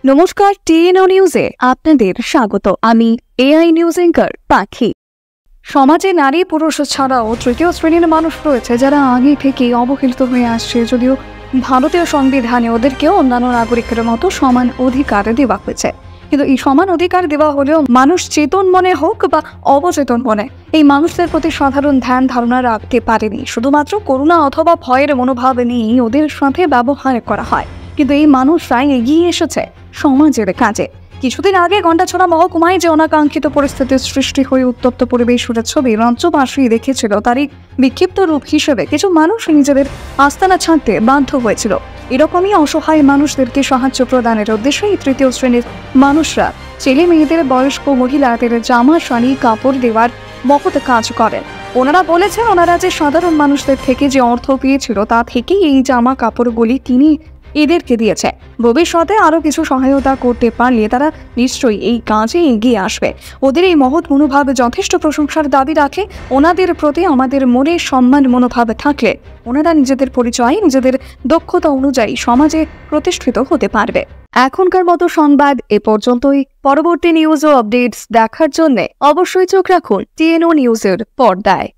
নমস্কার, টিএনও নিউজে আপনাদের স্বাগত। আমি এআই নিউজ অ্যাঙ্কার পাখি। সমাজে নারী পুরুষ ছাড়াও তৃতীয় শ্রেণীর মানুষ রয়েছে যারা আগে থেকেই অবহেলিত হয়ে আসছে। যদিও ভারতীয় সংবিধানে ওদেরকেও অন্যান্য নাগরিকের মতো সমান অধিকার দেওয়া হয়েছে, কিন্তু এই সমান অধিকার দেওয়া হলেও মানুষ চেতন মনে হোক বা অবচেতন মনে এই মানুষদের প্রতি সাধারণ ধ্যান ধারণা রাখতে পারেনি। শুধুমাত্র করুণা অথবা ভয়ের মনোভাব নিয়ে ওদের সাথে ব্যবহার করা হয়। কিন্তু এই মানুষরাই এগিয়ে এসেছে সমাজের কাজে। কিছুদিন আগে ঘণ্টাছড়া মহকুমায় যে অনাকাঙ্ক্ষিত পরিস্থিতির সৃষ্টি হয়ে উত্তপ্ত পরিবেশের ছবি রাজ্যবাসী দেখেছিল, তারই বিক্ষিপ্ত রূপ হিসেবে কিছু মানুষ নিজেদের আস্তানা ছাড়তে বাধ্য হয়েছিল। এরকমই অসহায় মানুষদেরকে সাহায্য প্রদানের উদ্দেশ্যে তৃতীয় শ্রেণীর মানুষরা ছেলে মেয়েদের, বয়স্ক মহিলাদের জামা, শাড়ি, কাপড় দেওয়ার মহৎ কাজ করেন। ওনারা বলেছেন, ওনারা যে সাধারণ মানুষদের থেকে যে অর্থ পেয়েছিল তা থেকেই এই জামা কাপড়গুলি তিনি এদেরকে দিয়েছে। ভবিষ্যতে আরো কিছু সহায়তা করতে পারলে তারা নিশ্চয়ই এই কাজে এগিয়ে আসবে। ওদের এই মহৎ মনোভাব যথেষ্ট প্রশংসার দাবি রাখে। ওনাদের প্রতি আমাদের মনে সম্মান মনোভাব থাকলে ওনারা নিজেদের পরিচয়, নিজেদের দক্ষতা অনুযায়ী সমাজে প্রতিষ্ঠিত হতে পারবে। এখনকার মতো সংবাদ এ পর্যন্তই। পরবর্তী নিউজ ও আপডেটস দেখার জন্য অবশ্যই চোখ রাখুন টিএনও নিউজের পর্দায়।